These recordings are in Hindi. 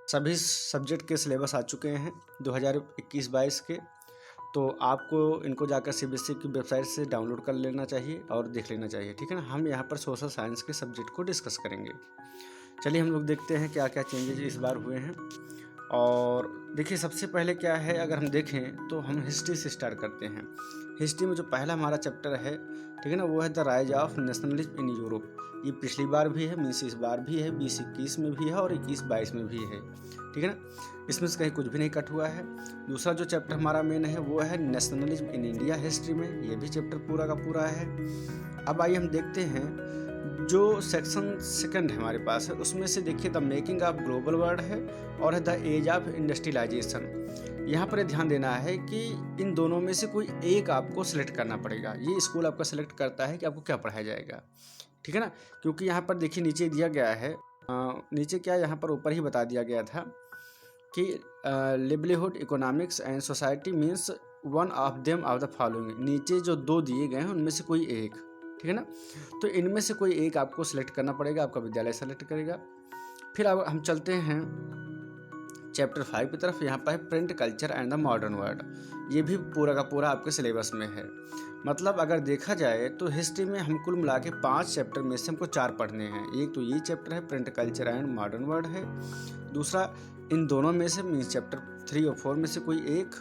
सभी सब्जेक्ट के सिलेबस आ चुके हैं 2021-22 के। तो आपको इनको जाकर सीबीएसई की वेबसाइट से डाउनलोड कर लेना चाहिए और देख लेना चाहिए, ठीक है ना। हम यहाँ पर सोशल साइंस के सब्जेक्ट को डिस्कस करेंगे। चलिए हम लोग देखते हैं क्या क्या चेंजेज इस बार हुए हैं। और देखिए सबसे पहले क्या है, अगर हम देखें तो हम हिस्ट्री से स्टार्ट करते हैं। हिस्ट्री में जो पहला हमारा चैप्टर है, ठीक है ना, वो है the rise of nationalism in Europe. ये पिछली बार भी है, मीन्स इस बार भी है, 2021 में भी है और 21-22 में भी है, ठीक है ना। इसमें से कहीं कुछ भी नहीं कट हुआ है। दूसरा जो चैप्टर हमारा मेन है वो है नेशनलिज्म इन इंडिया हिस्ट्री में, ये भी चैप्टर पूरा का पूरा है। अब आइए हम देखते हैं जो सेक्शन सेकंड है हमारे पास है, उसमें से देखिए the making of global world है और है द एज ऑफ इंडस्ट्रियलाइजेशन। यहाँ पर ध्यान देना है कि इन दोनों में से कोई एक आपको सिलेक्ट करना पड़ेगा। ये स्कूल आपका सिलेक्ट करता है कि आपको क्या पढ़ाया जाएगा, ठीक है ना। क्योंकि यहाँ पर देखिए नीचे दिया गया है, नीचे क्या यहाँ पर ऊपर ही बता दिया गया था कि livelihood economics and society means one of them of the following. नीचे जो दो दिए गए हैं उनमें से कोई एक, ठीक है ना। तो इनमें से कोई एक आपको सिलेक्ट करना पड़ेगा, आपका विद्यालय सेलेक्ट करेगा। फिर अब हम चलते हैं चैप्टर 5 की तरफ। यहाँ पर है print culture and the modern world. ये भी पूरा का पूरा आपके सिलेबस में है। मतलब अगर देखा जाए तो हिस्ट्री में हम कुल मिला के 5 चैप्टर में से हमको 4 पढ़ने हैं। एक तो ये चैप्टर है print culture and modern world है। दूसरा इन दोनों में से मीन्स चैप्टर 3 और 4 में से कोई एक,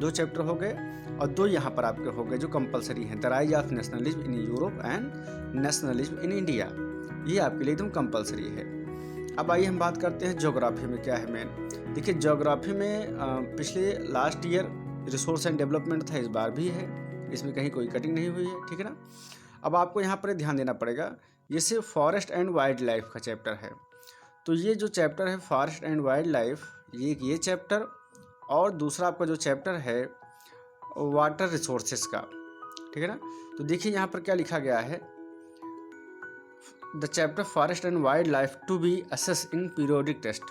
2 चैप्टर हो गए और 2 यहाँ पर आपके हो गए जो कंपलसरी हैं, the rise of nationalism in Europe and nationalism in India. ये आपके लिए एकदम कंपलसरी है। अब आइए हम बात करते हैं ज्योग्राफी में क्या है मेन। देखिए ज्योग्राफी में पिछले last year resource and development था, इस बार भी है, इसमें कहीं कोई कटिंग नहीं हुई है, ठीक है ना। अब आपको यहाँ पर ध्यान देना पड़ेगा, जैसे फॉरेस्ट एंड वाइल्ड लाइफ का चैप्टर है, तो ये जो चैप्टर है फॉरेस्ट एंड वाइल्ड लाइफ, ये चैप्टर, और दूसरा आपका जो चैप्टर है वाटर रिसोर्सेस का, ठीक है ना। तो देखिए यहाँ पर क्या लिखा गया है, the chapter forest and wildlife to be assess in periodic test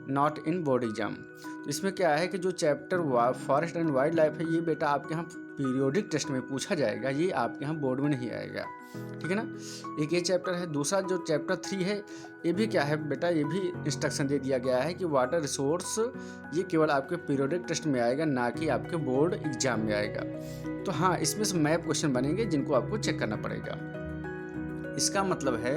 not in board exam. तो इसमें क्या है कि जो chapter forest and wildlife है ये बेटा आपके यहाँ पीरियोडिक टेस्ट में पूछा जाएगा, ये आपके यहाँ बोर्ड में नहीं आएगा, ठीक है ना। एक ये चैप्टर है। दूसरा जो चैप्टर 3 है ये भी क्या है बेटा, ये भी इंस्ट्रक्शन दे दिया गया है कि वाटर रिसोर्स ये केवल आपके पीरियोडिक टेस्ट में आएगा, ना कि आपके बोर्ड एग्जाम में आएगा। तो हाँ, इसमें से मैप क्वेश्चन बनेंगे जिनको आपको चेक करना पड़ेगा। इसका मतलब है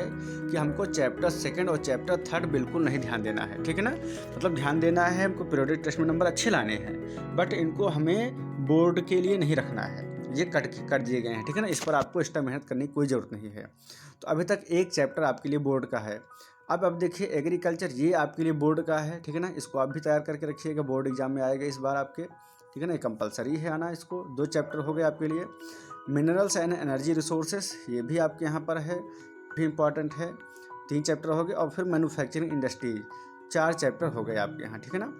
कि हमको चैप्टर 2 और चैप्टर 3 बिल्कुल नहीं ध्यान देना है, ठीक है ना। मतलब ध्यान देना है हमको, पीरियोडिक टेस्ट में नंबर अच्छे लाने हैं, बट इनको हमें बोर्ड के लिए नहीं रखना है, ये कट दिए गए हैं, ठीक है ना। इस पर आपको एक्स्ट्रा मेहनत करने की कोई ज़रूरत नहीं है। तो अभी तक एक चैप्टर आपके लिए बोर्ड का है। अब देखिए एग्रीकल्चर, ये आपके लिए बोर्ड का है, ठीक है ना। इसको आप भी तैयार करके रखिएगा, बोर्ड एग्जाम में आएगा इस बार आपके, ठीक है ना। ये कंपलसरी है आना इसको। 2 चैप्टर हो गए आपके लिए। मिनरल्स एंड एनर्जी रिसोर्सेस, ये भी आपके यहाँ पर है, भी इम्पॉर्टेंट है, 3 चैप्टर हो गए। और फिर मैन्युफैक्चरिंग इंडस्ट्री, 4 चैप्टर हो गए आपके यहाँ, ठीक है ना।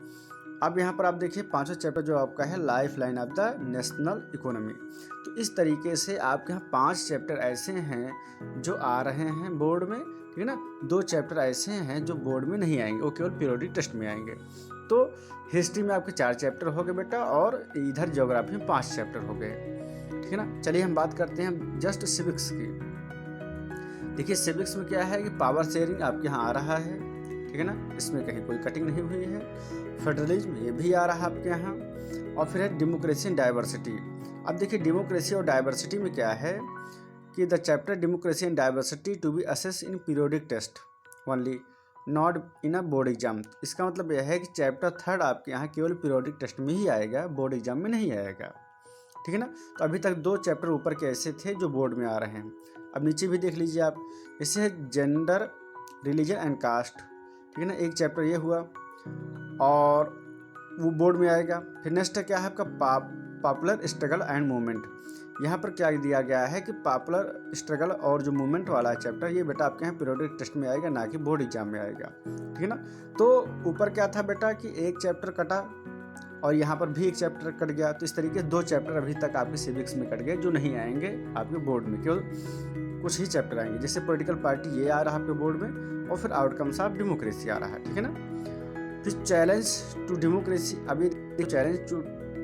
अब यहाँ पर आप देखिए 5वां चैप्टर जो आपका है life line of the national economy. तो इस तरीके से आपके यहाँ 5 चैप्टर ऐसे हैं जो आ रहे हैं बोर्ड में, ठीक है ना। 2 चैप्टर ऐसे हैं जो बोर्ड में नहीं आएंगे, वो केवल पीरियोडिक टेस्ट में आएंगे। तो हिस्ट्री में आपके 4 चैप्टर हो गए बेटा, और इधर ज्योग्राफी में 5 चैप्टर हो गए, ठीक है ना। चलिए हम बात करते हैं जस्ट सिविक्स की। देखिए सिविक्स में क्या है कि पावर शेयरिंग आपके यहाँ आ रहा है, ठीक है ना, इसमें कहीं कोई कटिंग नहीं हुई है। फेडरलिज्म ये भी आ रहा है आपके यहाँ। और फिर है डेमोक्रेसी एंड डाइवर्सिटी। अब देखिए डेमोक्रेसी और डाइवर्सिटी में क्या है कि the chapter democracy and diversity to be assess in periodic test only not in a board exam. इसका मतलब यह है कि चैप्टर 3 आपके यहाँ केवल पीरियोडिक टेस्ट में ही आएगा, बोर्ड एग्जाम में नहीं आएगा, ठीक है ना। तो अभी तक 2 चैप्टर ऊपर के ऐसे थे जो बोर्ड में आ रहे हैं। अब नीचे भी देख लीजिए आप, इससे है जेंडर रिलीजन एंड कास्ट, ठीक है ना। एक चैप्टर ये हुआ और वो बोर्ड में आएगा। फिर नेक्स्ट क्या है आपका पॉपुलर स्ट्रगल एंड मूवमेंट। यहाँ पर क्या दिया गया है कि पॉपुलर स्ट्रगल और जो मूवमेंट वाला चैप्टर ये बेटा आपके यहाँ पीरियोडिक टेस्ट में आएगा, ना कि बोर्ड एग्जाम में आएगा, ठीक है ना। तो ऊपर क्या था बेटा कि एक चैप्टर कटा और यहाँ पर भी एक चैप्टर कट गया। तो इस तरीके से 2 चैप्टर अभी तक आपके सिविक्स में कट गए जो नहीं आएंगे आपके बोर्ड में, केवल कुछ ही चैप्टर आएंगे। जैसे पॉलिटिकल पार्टी ये आ रहा है आपके बोर्ड में, और फिर आउटकम्स ऑफ डेमोक्रेसी आ रहा है, ठीक है ना। फिर चैलेंज टू डेमोक्रेसी, अभी चैलेंज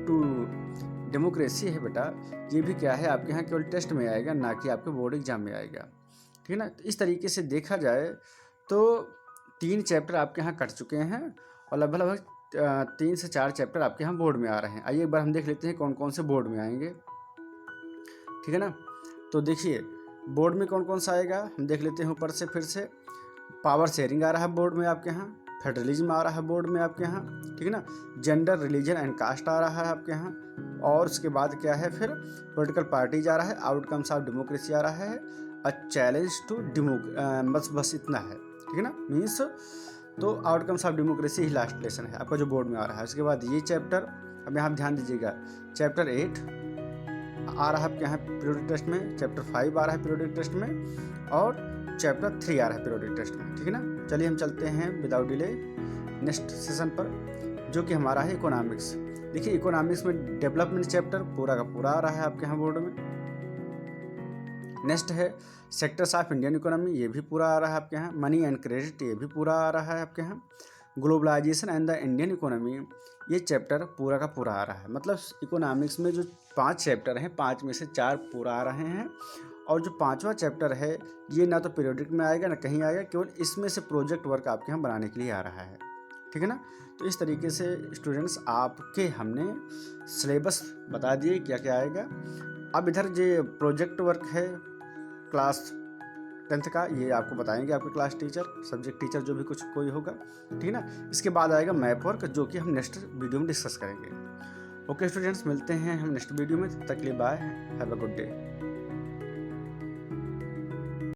टू डेमोक्रेसी है बेटा, ये भी क्या है आपके यहाँ केवल टेस्ट में आएगा, ना कि आपके बोर्ड एग्जाम में आएगा, ठीक है ना। तो इस तरीके से देखा जाए तो 3 चैप्टर आपके यहाँ कट चुके हैं और लगभग 3 से 4 चैप्टर आपके यहाँ बोर्ड में आ रहे हैं। आइए एक बार हम देख लेते हैं कौन कौन से बोर्ड में आएंगे, ठीक है ना। तो देखिए बोर्ड में कौन कौन सा आएगा, हम देख लेते हैं ऊपर से फिर से। पावर शेयरिंग आ रहा है बोर्ड में आपके यहाँ, फेडरलिज्म आ रहा है बोर्ड में आपके यहाँ, ठीक है ना। जेंडर, रिलीजन एंड कास्ट आ रहा है आपके यहाँ, और उसके बाद क्या है फिर पॉलिटिकल पार्टीज आ रहा है, आउटकम्स ऑफ डेमोक्रेसी आ रहा है, अ चैलेंज टू बस इतना है, ठीक है ना। मीन्स तो outcomes of democracy he last lesson है आपका जो बोर्ड में आ रहा है। उसके बाद ये चैप्टर, अब यहाँ ध्यान दीजिएगा, चैप्टर 8 आ रहा है आपके यहाँ पीरियोडिक टेस्ट में, चैप्टर 5 आ रहा है पीरियोडिक टेस्ट में, और चैप्टर 3 आ रहा है पीरियोडिक टेस्ट में, ठीक है ना। चलिए हम चलते हैं विदाउट डिले नेक्स्ट सेशन पर, जो कि हमारा है इकोनॉमिक्स। देखिए इकोनॉमिक्स में डेवलपमेंट चैप्टर पूरा का पूरा आ रहा है आपके यहाँ बोर्ड में। नेक्स्ट है सेक्टर्स ऑफ इंडियन इकोनॉमी, ये भी पूरा आ रहा है आपके यहाँ। मनी एंड क्रेडिट, ये भी पूरा आ रहा है आपके यहाँ। Globalisation and the Indian economy, ये चैप्टर पूरा का पूरा आ रहा है। मतलब इकोनॉमिक्स में जो 5 चैप्टर हैं 5 में से 4 पूरा आ रहे हैं, और जो 5वां चैप्टर है ये ना तो पीरियोडिक में आएगा ना कहीं आएगा, केवल इसमें से प्रोजेक्ट वर्क आपके यहाँ बनाने के लिए आ रहा है, ठीक है ना। तो इस तरीके से स्टूडेंट्स आपके हमने सिलेबस बता दिए क्या क्या आएगा। अब इधर जो प्रोजेक्ट वर्क है क्लास 10th का, ये आपको बताएंगे आपके क्लास टीचर, सब्जेक्ट टीचर जो भी कुछ कोई होगा, ठीक है ना। इसके बाद आएगा मैप वर्क, जो कि हम नेक्स्ट वीडियो में डिस्कस करेंगे। ओके स्टूडेंट्स, मिलते हैं हम नेक्स्ट वीडियो में, तब तक के लिए bye, have a good day.